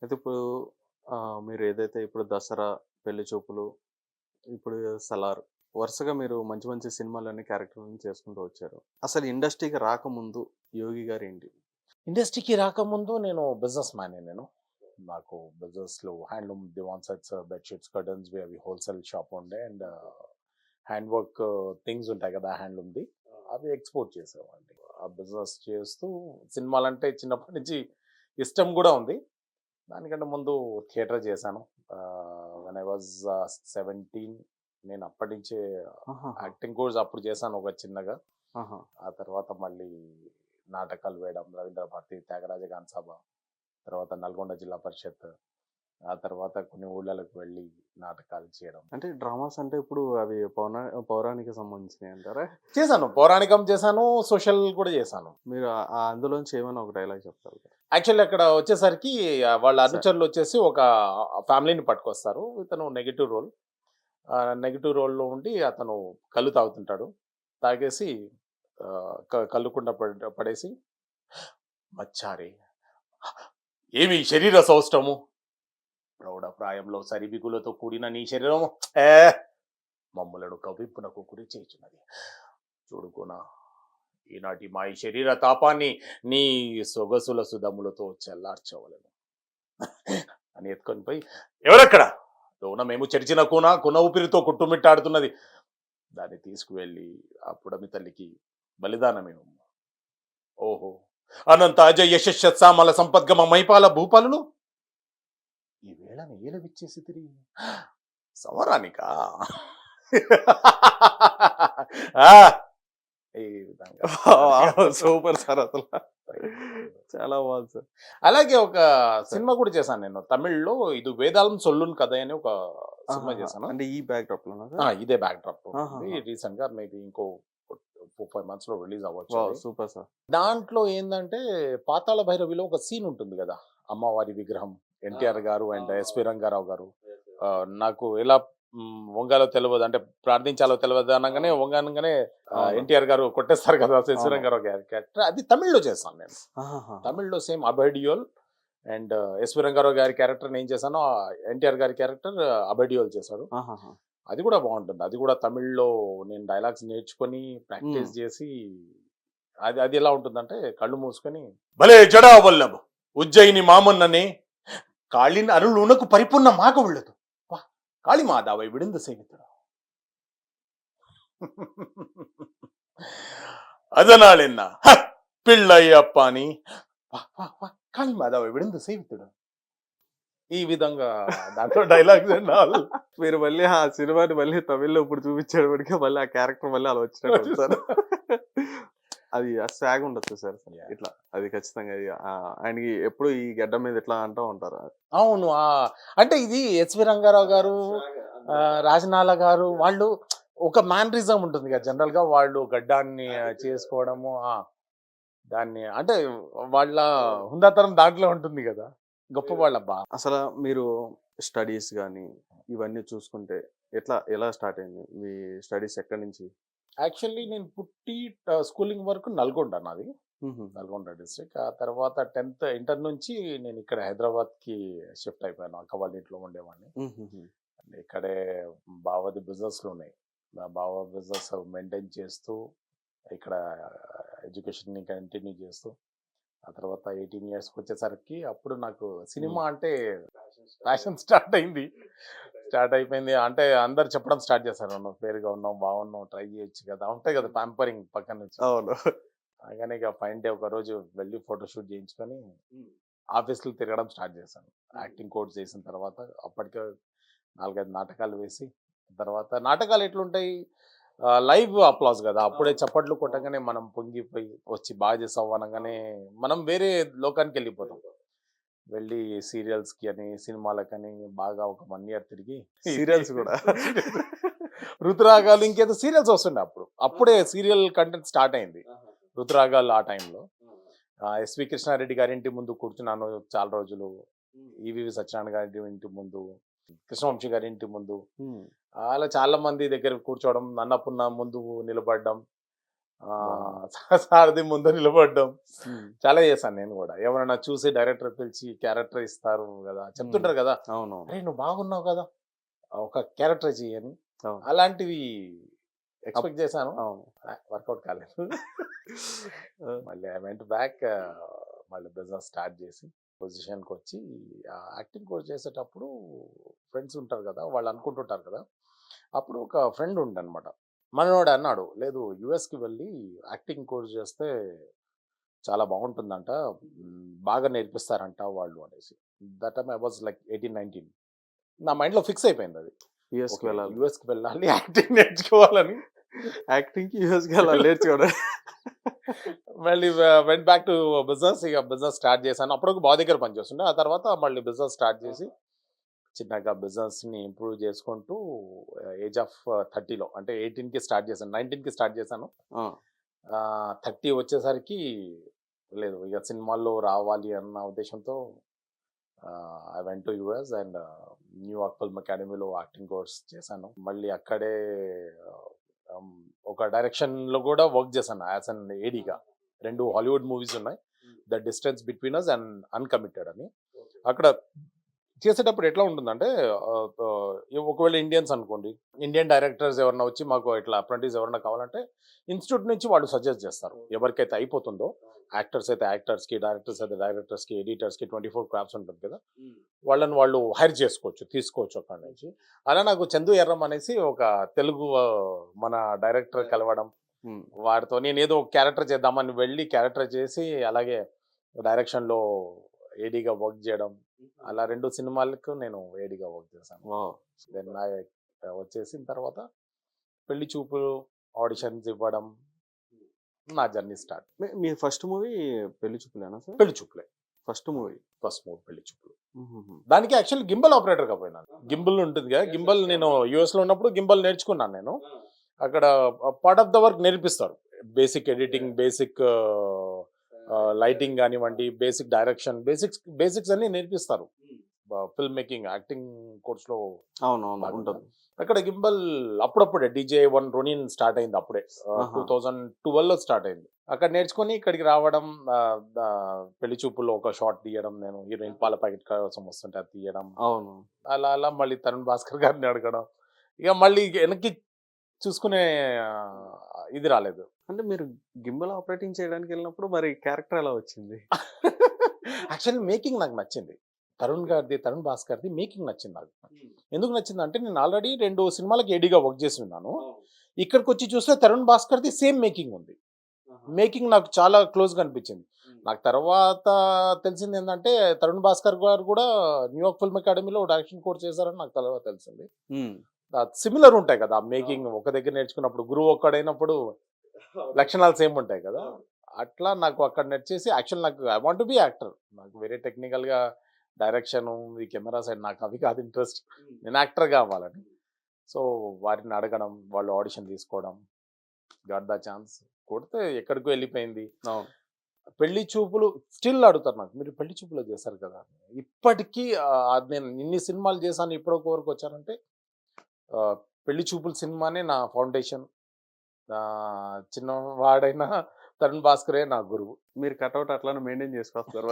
అయితే ఇప్పుడు మీరు ఏదైతే ఇప్పుడు 'దసరా', 'పెళ్లి చూపులు', ఇప్పుడు 'సలార్' వరుసగా మీరు మంచి మంచి సినిమాలన్నీ క్యారెక్టర్‌లని చేసుకుంటూ వచ్చారు. అసలు ఇండస్ట్రీకి రాకముందు 'యోగి' గారేంటి? ఇండస్ట్రీకి రాకముందు నేను బిజినెస్ మ్యానే నేను. నాకు బిజినెస్‌లో హ్యాండ్లూమ్ దివాన్ సెట్స్, బెడ్‌షీట్స్, కర్టెన్స్‌వి అవి హోల్‌సేల్ షాప్ ఉండే. అండ్ హ్యాండ్ వర్క్ థింగ్స్ ఉంటాయి కదా! హ్యాండ్లూమ్‌ది. అవి ఎక్స్‌పోర్ట్ చేసేవాడిని. ఆ బిజినెస్ చేస్తూ సినిమాలంటే చిన్నప్పటి నుంచి ఇష్టం గూడా ఉంది. దానికంటే ముందు థియేటర్ చేశాను. వెన్ ఐ వాజ్ 17 నేను అప్పటినుంచే ఆహాహా! యాక్టింగ్ కోర్స్ అప్పుడు చేశాను ఒక చిన్నగా. ఆహా! ఆ తర్వాత మళ్ళీ నాటకాలు వేయడం, రవీంద్ర భారతి, త్యాగరాజ గాన సభ, తర్వాత నల్గొండ జిల్లా పరిషత్, ఆ తర్వాత కొన్ని ఊళ్ళలకు వెళ్ళి నాటకాలు చేయడం. అంటే డ్రామాస్ అంటే ఇప్పుడు అవి పౌరాణిక సంబంధించినయి అంటారా? చేశాను. పౌరాణికం చేశాను, సోషల్ కూడా చేశాను. మీరు అందులోంచి ఏమైనా ఒక డైలాగ్ చెప్పగలుగుతారా? యాక్చువల్లీ అక్కడ వచ్చేసరికి వాళ్ళ స అనుచరులు వచ్చేసి ఒక ఫ్యామిలీని పట్టుకొస్తారు. ఇతను నెగెటివ్ రోల్. నెగెటివ్ రోల్‌లో ఉండి అతను కల్లు తాగుతుంటాడు. తాగేసి కల్లు కుండ పడేసి, "మచ్చారి ఏమి శరీర సౌష్ఠవము? ప్రౌఢ ప్రాయంలో సరిబిగులతో కూడిన నీ శరీరము మమ్ములను కవ్వింపునకు గురి చేయుచున్నది. చూడుకోనా ఈనాటి మా ఈ శరీర తాపాన్ని నీ సొగసుల సుధములతో చల్లార్చవలెను" అని ఎత్తుకొని పోయి, "ఎవరక్కడ? లోన మేము చెరిచిన కున ఊపిరితో కొట్టుమిట్టాడుతున్నది. దాన్ని తీసుకువెళ్ళి ఆ పుడమి తల్లికి బలిదానమేము. ఓహో! అనంత అజ యశస్య సామల సంపద్గమ మైపాల భూపాలులు ఈ వేళను ఏలవిచ్చేసితిరి. సమరానికా?" ఆ! ఈ విధంగా. సూపర్ సార్ అసల. చాలా బాగుంది సార్. అలాగే ఒక సార్. సినిమా కూడా చేశాను నేను. తమిళ్‌లో ఇది 'వేదాలం సొల్లున్ కథ' అని ఒక సినిమా ఆహాహా! చేశాను. అంటే ఈ బ్యాక్‌డ్రాప్‌లోనా సార్? ఇదే బ్యాక్‌డ్రాప్ ఉంటుంది. ఆహాహా! రీసెంట్‌గా మేబీ ఇంకో 4, 5 మంత్స్‌లో రిలీజ్ అవ్వచ్చు వావ్! అది. Super sir. దాంట్లో ఏందంటే 'పాతాళ భైరవిలో' ఒక సీన్ ఉంటుంది గదా! అమ్మవారి విగ్రహం. ఎన్టీఆర్ గారు అండ్ ఎస్‌వి రంగారావు గారు. నాకు ఎలా వంగాలో తెలవదు. అంటే ప్రార్థించాలో తెలవదు అనంగానే వంగనంగానే అవును. ఎన్టీఆర్ గారు కొట్టేస్తారు కదా! ఎస్‌వి అవును. రంగారావు గారి క్యారెక్టర్. అది తమిళ్‌లో చేశాను నేను. ఆహాహా! తమిళ్‌లో సేమ్ అబడియోల్ అండ్ ఎస్‌వి రంగారావు గారి క్యారెక్టర్ నేను చేశాను. ఎన్టీఆర్ గారి క్యారెక్టర్ అబడియోల్ చేశారు. ఆహాహా! అది కూడా బావుంటుంది. అది కూడా తమిళ్‌లో నేను డైలాగ్స్ నేర్చుకొని హ్మ్. ప్రాక్టీస్ చేసి అది అది ఎలా ఉంటుందంటే కళ్ళు మూసుకొని భలే జడావల్లభ్ ఉజ్జయిని మామన్ననే కాళిన్ అరుಳುనకు పరిపూర్ణ மாக உள்ளது వా కాళీ మాదావై విడింద సేవితుడు அதனாலென்ன పిళ్ళయ్యప్ప అని వా వా వా కాళీ మాదావై విడింద సేవితుడు ఈ విధంగా దాంట్లో డైలాగ్స్ అండ్ ఆల్ మీరు మళ్ళీ ఆ సినిమాని మళ్ళీ తమిళ్‌లో ఇప్పుడు చూపించేటప్పటికి మళ్ళీ ఆ క్యారెక్టర్ మళ్ళీ అలా వచ్చినట్టు ఉంది సార్. అది ఆ సాగ్ ఉండొచ్చు సార్. ఇట్లా అది ఖచ్చితంగా ఆయనకి ఎప్పుడు ఈ గడ్డం మీద ఇట్లా అంటూ ఉంటారు. అవును. అంటే ఇది ఎస్వి రంగారావు గారు, రాజనాల గారు వాళ్ళు ఒక మేనరిజం ఉంటుంది కదా! జనరల్‌గా వాళ్ళు గడ్డాన్ని చేసుకోవడము. దాన్ని అంటే వాళ్ళ హుందాతనం దాంట్లో ఉంటుంది గదా! గొప్పవాళ్ళబ్బా! అసల మీరు స్టడీస్ గాని, ఇవన్నీ చూసుకుంటే ఎలా స్టార్ట్ అయింది? మీ స్టడీస్ ఎక్కడి నుంచి? యాక్చువల్లీ నేను పుట్టి స్కూలింగ్ వరకు నల్గొండ నాది. హుహు. నల్గొండ డిస్ట్రిక్ట్. ఆ తర్వాత 10థ్ ఇంటర్ నుంచి నేను ఇక్కడ హైదరాబాద్‌కి షిఫ్ట్ అయిపోయాను. అక్క వాళ్ళ ఇంట్లో ఉండేవాడిని. హుహుహు. ఇక్కడే బావది బిజినెస్‌లున్నాయి. మా బావ బిజినెస్ మెయింటైన్ చేస్తూ, ఇక్కడ ఎడ్యుకేషన్‌ని కంటిన్యూ చేస్తూ, ఆ తర్వాత 18 ఇయర్స్‌కొచ్చేసరికి అప్పుడు నాకు హ్మ్. సినిమా అంటే ప్యాషన్ స్టార్ట్ అయింది. స్టార్ట్ అయిపోయింది. అంటే అందరూ చెప్పడం స్టార్ట్ చేశారు. "నువ్వు ఫెయిర్‌గా ఉన్నావు, బాగున్నావు, ట్రై చేయొచ్చు కదా!" ఉంటాయి కదా! పాంపరింగ్ పక్కన నుంచి. అవును. అలాగని ఇక ఫైన్ డే ఒకరోజు వెళ్లి ఫోటోషూట్ చేయించుకొని ఆఫీస్‌లో తిరగడం స్టార్ట్ చేశాను. యాక్టింగ్ కోర్స్ చేసిన తర్వాత అప్పటికే 4, 5 నాటకాలు వేసి, తర్వాత నాటకాలు ఎట్లుంటాయి లైవ్ అప్లాజ్ గదా! అప్పుడే చప్పట్లు కొట్టంగానే మనం పొంగిపోయి వచ్చి బాగా చేసావు అనంగానే మనం వేరే లోకానికెళ్ళిపోతాం. వెళ్ళి సీరియల్స్‌కి అని, సినిమాలకని బాగా ఒక 1 ఇయర్ తిరిగి సీరియల్స్ గూడా. ఋతురాగాలు ఇంకేదో సీరియల్స్ వస్తుండే అప్పుడు. అప్పుడే సీరియల్ కంటెంట్ స్టార్ట్ అయింది. ఋతురాగాలు ఆ టైంలో. ఎస్‌వి కృష్ణారెడ్డి గారింటి ముందు కూర్చున్నాను చాలా రోజులు. ఈవీవి సత్యనారాయణ గారి ఇంటి ముందు, కృష్ణవంశీ గారి ఇంటి ముందు. హ్మ్. అలా చాలా మంది దగ్గర కూర్చోవడం, అన్నపూర్ణ ముందు నిలబడడం. సారథి ముందు నిలబడ్డం ఉమ్, చాలా చేశాను నేను కూడా. ఎవరైనా చూసి డైరెక్టర్ పిలిచి క్యారెక్టర్ ఇస్తారు కదా, చెప్తుంటారు కదా, అవునవును. అరే నువ్వు బాగున్నావు కదా ఒక క్యారెక్టర్ చేయని, అవును. అలాంటివి ఎక్స్పెక్ట్ చేశాను. అవును. వర్కౌట్ కాలేదు. మళ్ళీ ఐ వెంట్ బ్యాక్, మళ్ళీ బిజినెస్ స్టార్ట్ చేసి పొజిషన్కి వచ్చి యాక్టింగ్ కోర్స్ చేసేటప్పుడు ఫ్రెండ్స్ ఉంటారు కదా, వాళ్ళు అనుకుంటుంటారు కదా. అప్పుడు ఒక ఫ్రెండ్ ఉండనమాట, మనోడు అన్నాడు, లేదు యుఎస్కి వెళ్ళి యాక్టింగ్ కోర్స్ చేస్తే చాలా బాగుంటుందంట, బాగా నేర్పిస్తారంట వాళ్ళు అనేసి. That time I was like 18-19. నా మైండ్లో ఫిక్స్ అయిపోయింది అది, యుఎస్కి వెళ్ళాలి, యుఎస్కి వెళ్ళాలి యాక్టింగ్ నేర్చుకోవాలని. యాక్టింగ్కి యుఎస్కి వెళ్ళాలి నేర్చుకోవడం. మళ్ళీ వెంట్ బ్యాక్ టు బిజినెస్. ఇక బిజినెస్ స్టార్ట్ చేశాను. అప్పుడు బాగా దగ్గర పనిచేస్తుండే. ఆ తర్వాత మళ్ళీ బిజినెస్ స్టార్ట్ చేసి చిన్నగా బిజినెస్ని ఇంప్రూవ్ చేసుకుంటూ ఏజ్ ఆఫ్ 30లో, అంటే 18కి స్టార్ట్ చేశాను, 19కి స్టార్ట్ చేశాను. 30 వచ్చేసరికి లేదు ఇక సినిమాల్లో రావాలి అన్న ఉద్దేశంతో I went to US and New York film అకాడమీలో యాక్టింగ్ కోర్స్ చేశాను. మళ్ళీ అక్కడే ఒక డైరెక్షన్లో కూడా వర్క్ చేశాను యాజ్ అన్ ఏడీగా. 2 హాలీవుడ్ మూవీస్ ఉన్నాయి, the distance between us and uncommitted అని. అక్కడ చేసేటప్పుడు ఎట్లా ఉంటుందంటే, ఒకవేళ ఇండియన్స్ అనుకోండి, ఇండియన్ డైరెక్టర్స్ ఎవరన్నా వచ్చి మాకు ఇట్లా అప్రెంటిస్ ఎవరన్నా కావాలంటే ఇన్స్టిట్యూట్ నుంచి వాళ్ళు సజెస్ట్ చేస్తారు. ఎవరికైతే అయిపోతుందో, యాక్టర్స్ అయితే యాక్టర్స్కి, డైరెక్టర్స్ అయితే డైరెక్టర్స్కి, ఎడిటర్స్కి 24 క్రాఫ్ట్స్ ఉంటుంది కదా, వాళ్ళని వాళ్ళు హైర్ చేసుకోవచ్చు, తీసుకోవచ్చు అక్కడ నుంచి. అలా నాకు చందు ఎర్రం అనేసి ఒక తెలుగు మన డైరెక్టర్ కలవడం, వాడితో నేను ఏదో ఒక క్యారెక్టర్ చేద్దామని వెళ్ళి క్యారెక్టర్ చేసి అలాగే డైరెక్షన్లో ఏడీగా వర్క్ చేయడం, అలా 2 సినిమాలకు నేను ఏడీగా వర్క్ చేశాను. దెన్ నా వచ్చేసిన తర్వాత పెళ్లి చూపులు ఆడిషన్స్ ఇవ్వడం, నా జర్నీ స్టార్ట్. మీ ఫస్ట్ మూవీ పెళ్లి చూపులేనా సార్? పెళ్లి చూపులే ఫస్ట్ మూవీ. పెళ్లి చూపులు. దానికి యాక్చువల్లీ గింబల్ ఆపరేటర్గా పోయినాను. గింబల్ ఉంటుంది కదా, గింబల్ నేను యూఎస్లో ఉన్నప్పుడు గింబల్ నేర్చుకున్నాను నేను. అక్కడ పార్ట్ ఆఫ్ ద వర్క్ నేర్పిస్తారు, బేసిక్ ఎడిటింగ్, బేసిక్ లైటింగ్ కానివ్వండి, బేసిక్ డైరెక్షన్, బేసిక్స్ అన్ని నేర్పిస్తారు ఫిల్మ్ మేకింగ్ యాక్టింగ్ కోర్స్లో. అవునవును ఉంటుంది. అక్కడ గింబల్ అప్పుడప్పుడే DJ1 రోనిన్ స్టార్ట్ అయింది, అప్పుడే 2012లో స్టార్ట్ అయింది. అక్కడ నేర్చుకొని ఇక్కడికి రావడం, పెళ్లి చూపుల్లో ఒక షాట్ తీయడం, నేను హీరోయిన్ పాల ప్యాకెట్ కోసం వస్తుంటే అది తీయడం. అవును. అలా అలా మళ్ళీ తరుణ్ భాస్కర్ గారిని అడగడం, ఇక మళ్ళీ వెనక్కి చూసుకునే ఇది రాలేదు. అంటే మీరు గింబల్ ఆపరేటింగ్ చేయడానికి వెళ్ళినప్పుడు మరి క్యారెక్టర్ ఎలా వచ్చింది? యాక్చువల్లీ మేకింగ్ నాకు నచ్చింది, తరుణ్ భాస్కర్ది మేకింగ్ నచ్చింది నాకు. ఎందుకు నచ్చింది అంటే, నేను ఆల్రెడీ 2 సినిమాలకు ఏడీగా వర్క్ చేసి ఉన్నాను. ఇక్కడికి వచ్చి చూస్తే తరుణ్ భాస్కర్ది సేమ్ మేకింగ్ ఉంది. మేకింగ్ నాకు చాలా క్లోజ్గా అనిపించింది. నాకు తర్వాత తెలిసింది ఏంటంటే, తరుణ్ భాస్కర్ గారు కూడా న్యూయార్క్ ఫిల్మ్ అకాడమీలో డైరెక్షన్ కోర్స్ చేశారని నాకు తర్వాత తెలిసింది. సిమిలర్ ఉంటాయి కదా మేకింగ్, ఒక దగ్గర నేర్చుకున్నప్పుడు గురువు ఒక్కడైనప్పుడు లక్షణాలు సేమ్ ఉంటాయి కదా. అట్లా నాకు అక్కడ నచ్చేసి, యాక్చువల్ నాకు I want to be actor, నాకు వేరే టెక్నికల్గా డైరెక్షన్, ఈ కెమెరా సైడ్ నాకు అవి కాదు ఇంట్రెస్ట్, నేను యాక్టర్ కావాలని. సో వారిని అడగడం, వాళ్ళు ఆడిషన్ తీసుకోవడం, గాట్ ద ఛాన్స్, కొడితే ఎక్కడికో వెళ్ళిపోయింది. పెళ్లి చూపులు స్టిల్ అడుగుతారు నాకు, మీరు పెళ్లి చూపులో చేశారు కదా. ఇప్పటికీ నేను ఇన్ని సినిమాలు చేశాను, ఇప్పటికి వరకు వచ్చానంటే పెళ్లి చూపులు సినిమానే నా ఫౌండేషన్. చిన్నవాడైనా తరుణ్ భాస్కరే నా గురువు. మీరు కట్అవుట్ అట్లానే మెయింటైన్ చేసుకొస్తారు.